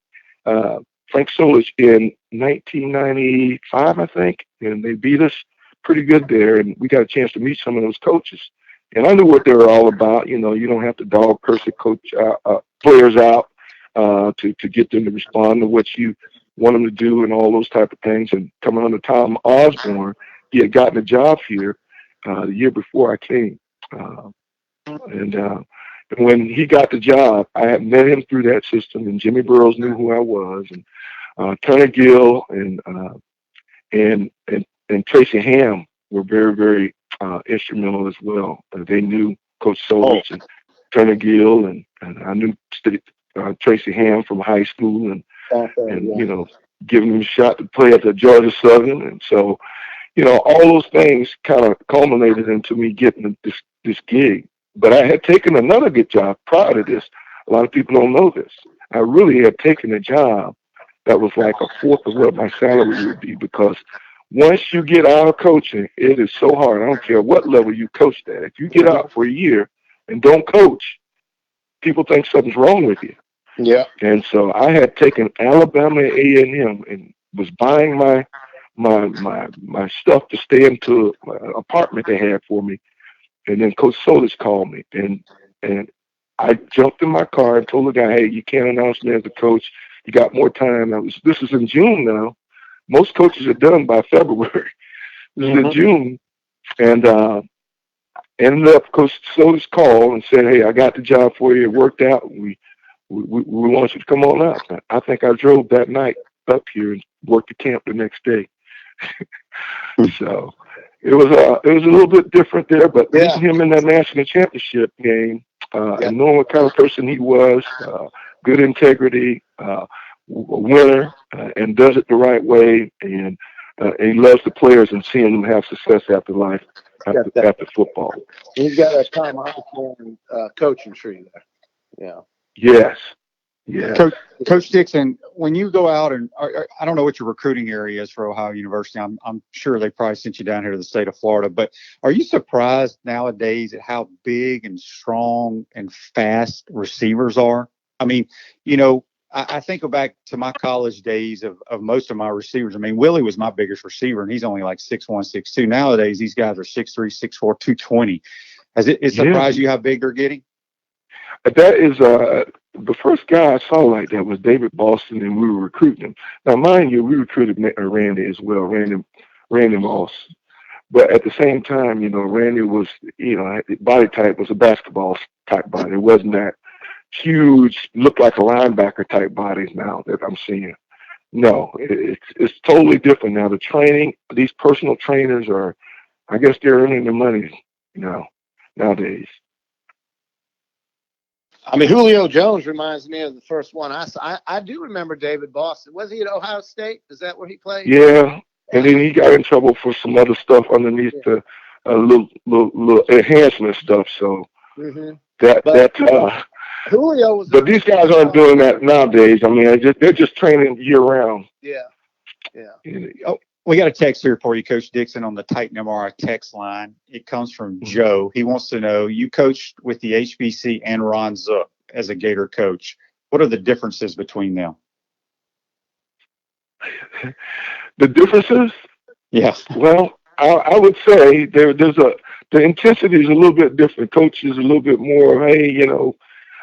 Frank Solich in 1995, I think, and they beat us pretty good there, and we got a chance to meet some of those coaches. And I knew what they were all about. You know, you don't have to dog curse the players out to get them to respond to what you want them to do and all those type of things. And coming under Tom Osborne, he had gotten a job here the year before I came. And when he got the job, I had met him through that system, and Jimmy Burrows knew who I was, and Turner Gill and Tracy Ham were very, very instrumental as well. They knew Coach Solich and Turner Gill, and I knew Tracy Ham from high school, and you know, giving him a shot to play at the Georgia Southern. And so, you know, all those things kind of culminated into me getting this gig. But I had taken another good job prior to this. A lot of people don't know this. I really had taken a job that was like a fourth of what my salary would be, because once you get out of coaching, it is so hard. I don't care what level you coached at. If you get out for a year and don't coach, people think something's wrong with you. Yeah. And so I had taken Alabama A&M and was buying my stuff to stay into an apartment they had for me. And then Coach Solich called me, and I jumped in my car and told the guy, "Hey, you can't announce me as a coach. You got more time." This is in June now. Most coaches are done by February. This is in June, and ended up Coach Solich called and said, "Hey, I got the job for you. It worked out. We want you to come on up." I think I drove that night up here and worked the camp the next day. So it was a little bit different there, but meeting him in that national championship game and knowing what kind of person he was, good integrity, a winner, and does it the right way, and he loves the players and seeing them have success after life, after football. He's got a Tom Osborne coaching tree there. Yeah. Yes. Yeah. Coach Dixon, when you go out and I don't know what your recruiting area is for Ohio University. I'm sure they probably sent you down here to the state of Florida, but are you surprised nowadays at how big and strong and fast receivers are? I mean, you know, I think back to my college days of most of my receivers. I mean, Willie was my biggest receiver, and he's only like 6'1", 6'2". Nowadays, these guys are 6'3", 6'4", 220. Has it surprised you how big they're getting? That is the first guy I saw like that was David Boston, and we were recruiting him. Now, mind you, we recruited Randy as well, Randy Moss. But at the same time, you know, Randy was, you know, body type was a basketball type body. It wasn't that huge, looked like a linebacker type bodies now that I'm seeing. No, it's totally different now. The training, these personal trainers are, I guess they're earning their money nowadays. I mean, Julio Jones reminds me of the first one. I do remember David Boston. Was he at Ohio State? Is that where he played? Yeah, and then he got in trouble for some other stuff underneath the little enhancement stuff. So Julio was. But these guys aren't doing that nowadays. I mean, they're just training year round. Yeah. Oh, we got a text here for you, Coach Dixon, on the Titan MRI text line. It comes from Joe. He wants to know, you coached with the HBC and Ron Zook as a Gator coach. What are the differences between them? The differences? Yes. Well, I would say there's the intensity is a little bit different. Coach is a little bit more, hey,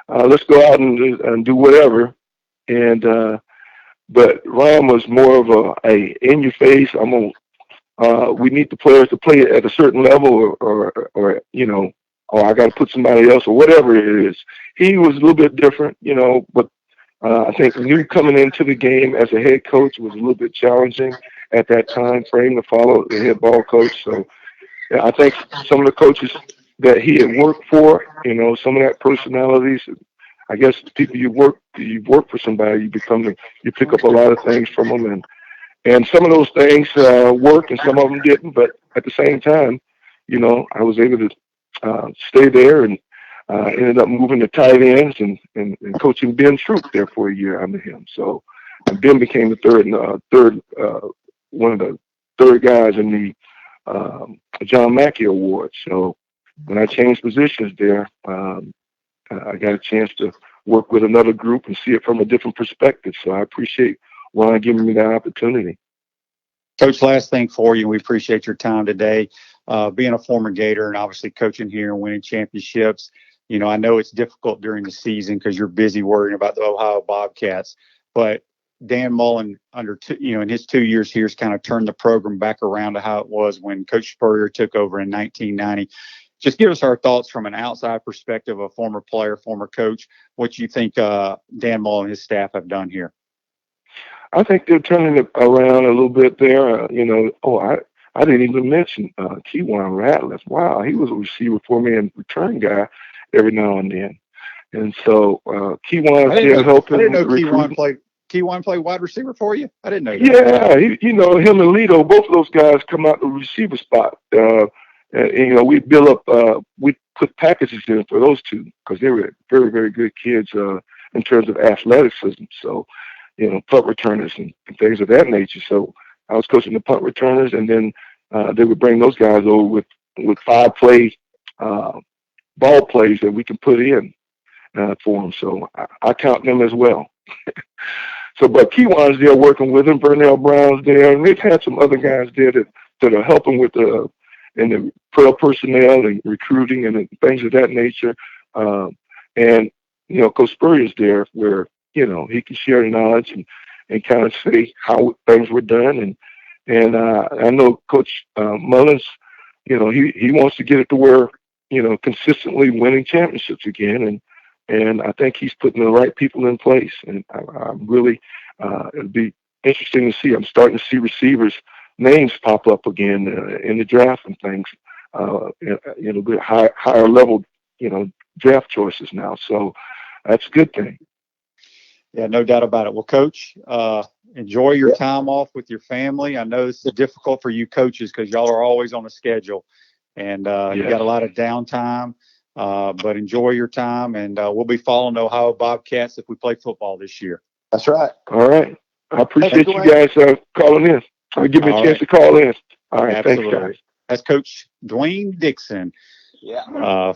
let's go out and do whatever. And but Ryan was more of a in your face. We need the players to play at a certain level, or I got to put somebody else, or whatever it is. He was a little bit different, but I think new coming into the game as a head coach was a little bit challenging at that time frame to follow the head ball coach. So yeah, I think some of the coaches that he had worked for, some of that personalities, I guess people you work for somebody, you pick up a lot of things from them, and some of those things work and some of them didn't. But at the same time, I was able to stay there and ended up moving to tight ends and coaching Ben Troop there for a year under him. So Ben became the one of the third guys in the John Mackey Award. So when I changed positions there, I got a chance to work with another group and see it from a different perspective. So I appreciate Ron giving me that opportunity. Coach, last thing for you, we appreciate your time today. Being a former Gator and obviously coaching here and winning championships, I know it's difficult during the season because you're busy worrying about the Ohio Bobcats, but Dan Mullen, in his 2 years here, has kind of turned the program back around to how it was when Coach Spurrier took over in 1990. Just give us our thoughts from an outside perspective, a former player, former coach, what you think Dan Mullen and his staff have done here. I think they're turning it around a little bit there. I didn't even mention Keywan Ratliff. Wow, he was a receiver for me and return guy every now and then. And so Keywan's there helping. I didn't know Keywan played wide receiver for you? I didn't know that. Yeah, him and Lito, both of those guys come out the receiver spot. We we put packages in for those two because they were very, very good kids in terms of athleticism. So, punt returners and things of that nature. So I was coaching the punt returners, and then they would bring those guys over with 5-play ball plays that we can put in for them. So I count them as well. But Keywan's there working with him. Vernell Brown's there, and they've had some other guys there that are helping with the personnel and recruiting and things of that nature. And Coach Spurrier's there where he can share the knowledge and kind of say how things were done. And I know Coach Mullins, he wants to get it to where consistently winning championships again. And I think he's putting the right people in place. And I'm really, it'll be interesting to see. I'm starting to see receivers' names pop up again in the draft and things, bit higher level, draft choices now. So that's a good thing. Yeah, no doubt about it. Well, Coach, enjoy your time off with your family. I know this is difficult for you coaches because y'all are always on a schedule and you got a lot of downtime. But enjoy your time, and we'll be following the Ohio Bobcats if we play football this year. That's right. All right. I appreciate you guys calling in. Give me a chance to call in. All right. Absolutely. Thanks, guys. That's Coach Dwayne Dixon,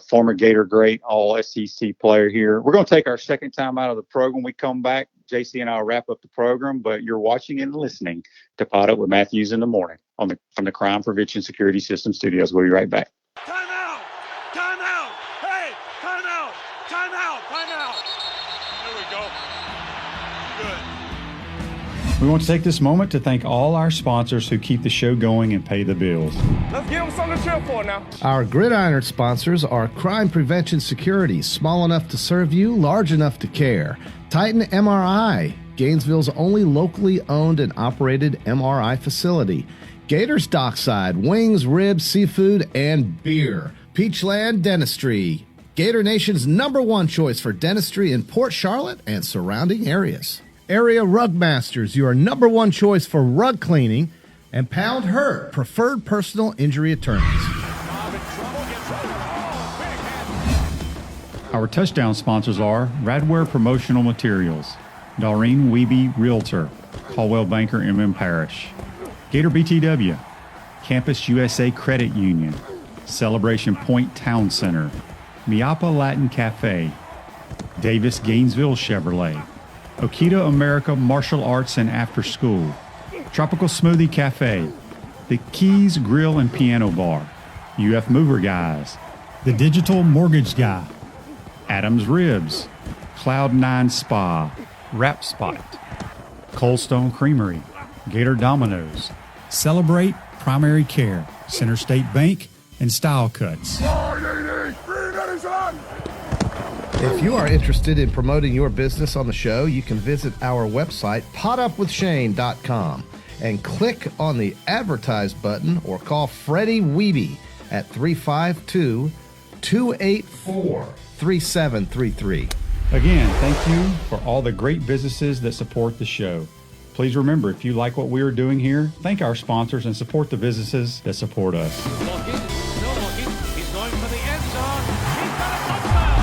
former Gator great, all SEC player here. We're going to take our second time out of the program. We come back. JC and I will wrap up the program, but you're watching and listening to Pod Up with Matthews in the morning from the Crime Prevention Security System Studios. We'll be right back. Time out! Time out! Hey! Time out! Time out! Time out! There we go. Good. We want to take this moment to thank all our sponsors who keep the show going and pay the bills. Let's give them something to cheer for now. Our Gridiron sponsors are Crime Prevention Security, small enough to serve you, large enough to care. Titan MRI, Gainesville's only locally owned and operated MRI facility. Gators Dockside, wings, ribs, seafood, and beer. Peachland Dentistry, Gator Nation's #1 choice for dentistry in Port Charlotte and surrounding areas. Area Rug Masters, your #1 choice for rug cleaning. And Pound Hurt, preferred personal injury attorneys. Our touchdown sponsors are Radware Promotional Materials, Doreen Wiebe Realtor, Caldwell Banker MM Parish, Gator BTW, Campus USA Credit Union, Celebration Point Town Center, Miapa Latin Cafe, Davis Gainesville Chevrolet, Okita America Martial Arts and After School, Tropical Smoothie Cafe, The Keys Grill and Piano Bar, UF Mover Guys, The Digital Mortgage Guy, Adams Ribs, Cloud9 Spa, Wrap Spot, Cold Stone Creamery, Gator Dominoes, Celebrate Primary Care, Center State Bank, and Style Cuts. If you are interested in promoting your business on the show, you can visit our website, potupwithshane.com, and click on the advertise button or call Freddie Wiebe at 352-284-3733. Again, thank you for all the great businesses that support the show. Please remember, if you like what we are doing here, thank our sponsors and support the businesses that support us. He's going for the end zone. He's got a touchdown.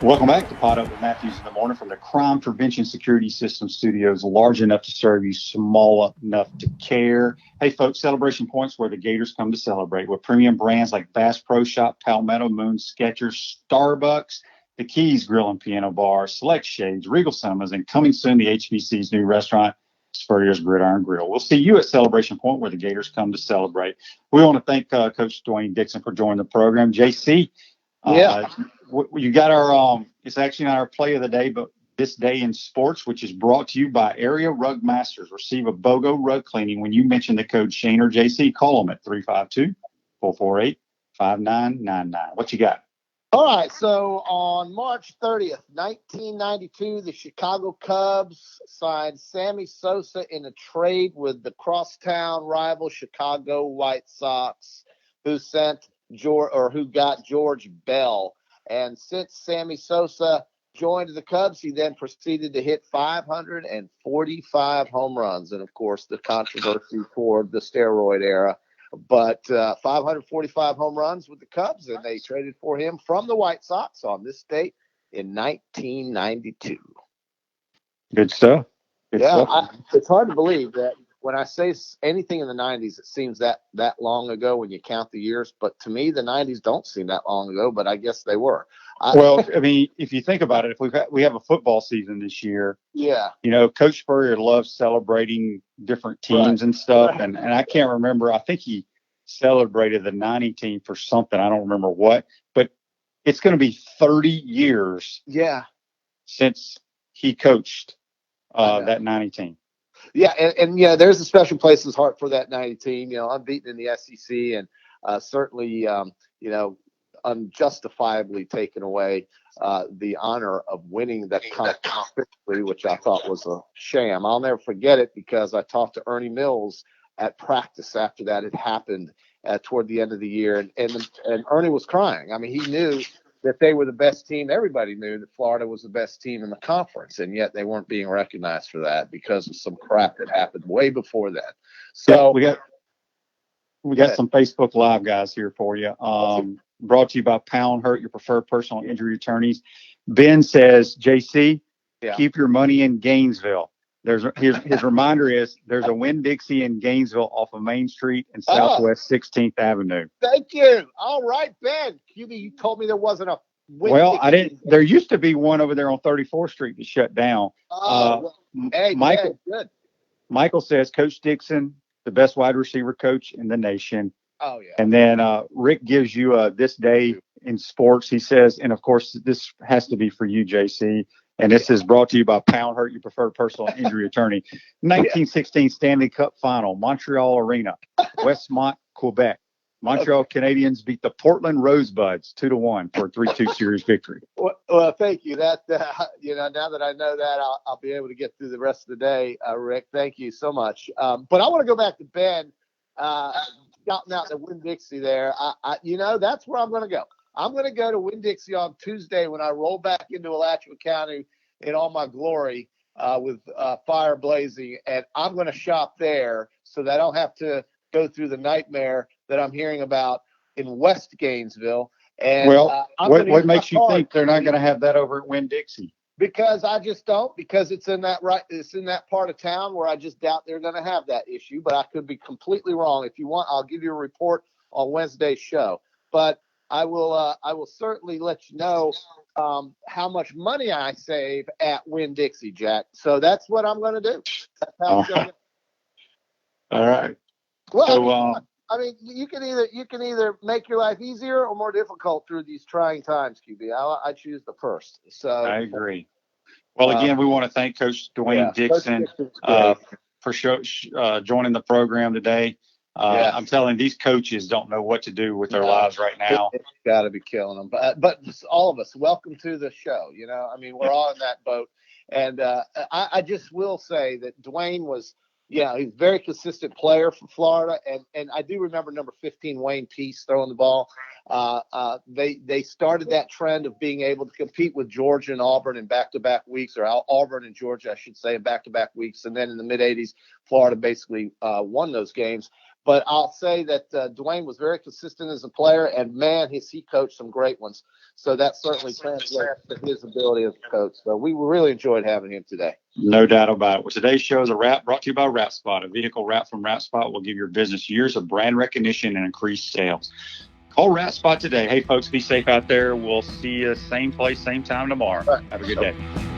Welcome back to Pot Up with Matthews in the Morning from the Crime Prevention Security System Studios, large enough to serve you, small enough to care. Hey, folks, Celebration Point's where the Gators come to celebrate with premium brands like Bass Pro Shop, Palmetto, Moon, Skechers, Starbucks, The Keys Grill and Piano Bar, Select Shades, Regal Cinemas, and coming soon, the HBC's new restaurant, Spurrier's Gridiron Grill. We'll see you at Celebration Point where the Gators come to celebrate. We want to thank Coach Dwayne Dixon for joining the program. JC, you got our, it's actually not our play of the day, but this day in sports, which is brought to you by Area Rug Masters. Receive a BOGO rug cleaning when you mention the code Shane or JC. Call them at 352-448-5999. What you got? All right, so on March 30th, 1992, the Chicago Cubs signed Sammy Sosa in a trade with the crosstown rival Chicago White Sox, who got George Bell. And since Sammy Sosa joined the Cubs, he then proceeded to hit 545 home runs. And, of course, the controversy for the steroid era. But 545 home runs with the Cubs, and they traded for him from the White Sox on this date in 1992. Good stuff. It's hard to believe that when I say anything in the 90s, it seems that long ago when you count the years. But to me, the 90s don't seem that long ago, but I guess they were. Well, I mean, if you think about it, if we have a football season this year, yeah, you know, Coach Spurrier loves celebrating different teams and stuff. Right. And I can't remember. I think he celebrated the 90 team for something. I don't remember what, but it's going to be 30 years. Yeah. Since he coached that 90 team. Yeah. And yeah, there's a special place in his heart for that 90 team, you know, unbeaten in the SEC and certainly, you know, unjustifiably taken away the honor of winning that conference, which I thought was a sham. I'll never forget it because I talked to Ernie Mills at practice after that had happened toward the end of the year. And Ernie was crying. I mean, he knew that they were the best team. Everybody knew that Florida was the best team in the conference, and yet they weren't being recognized for that because of some crap that happened way before that. So yeah, we got some Facebook Live guys here for you. Brought to you by Pound Hurt, your preferred personal injury attorneys. Ben says, JC, keep your money in Gainesville. His reminder is there's a Winn-Dixie in Gainesville off of Main Street and Southwest 16th Avenue. Thank you. All right, Ben. You told me there wasn't a Winn-Dixie. Well, I didn't. There used to be one over there on 34th Street that shut down. Hey, Michael, good. Michael says, Coach Dixon, the best wide receiver coach in the nation. Oh, yeah. And then Rick gives you this day in sports. He says, and of course, this has to be for you, JC. And this is brought to you by Pound Hurt, your preferred personal injury attorney. 1916 Stanley Cup Final, Montreal Arena, Westmont, Quebec. Montreal Canadiens beat the Portland Rosebuds 2-1 for a 3-2 series victory. Well, thank you. That you know, now that I know that, I'll be able to get through the rest of the day, Rick. Thank you so much. But I want to go back to Ben shouting out the Winn-Dixie there. You know, that's where I'm going to go. I'm going to go to Winn-Dixie on Tuesday when I roll back into Alachua County in all my glory with fire blazing, and I'm going to shop there so that I don't have to go through the nightmare that I'm hearing about in West Gainesville. And what makes you think they're not going to have that over at Winn-Dixie? Because I just don't. Because it's in that part of town where I just doubt they're going to have that issue. But I could be completely wrong. If you want, I'll give you a report on Wednesday's show. But I will certainly let you know how much money I save at Win Dixie, Jack. So that's what I'm going to do. That's how it's going. All right. Well, So, I mean, you can either make your life easier or more difficult through these trying times, QB. I choose the first. So I agree. Well, again, we want to thank Coach Dwayne Dixon for joining the program today. I'm telling these coaches don't know what to do with their lives right now. It's got to be killing them. But all of us, welcome to the show. You know, I mean, we're all in that boat. And I just will say that Dwayne was, he's a very consistent player for Florida. And I do remember number 15, Wayne Peace, throwing the ball. They started that trend of being able to compete with Georgia and Auburn in back-to-back weeks, or Auburn and Georgia, I should say, in back-to-back weeks. And then in the mid-'80s, Florida basically won those games. But I'll say that Dwayne was very consistent as a player, and, man, he coached some great ones. So that certainly translates to his ability as a coach. So we really enjoyed having him today. No doubt about it. Well, today's show is a wrap brought to you by WrapSpot. A vehicle wrap from WrapSpot will give your business years of brand recognition and increased sales. Call WrapSpot today. Hey, folks, be safe out there. We'll see you same place, same time tomorrow. Have a good day.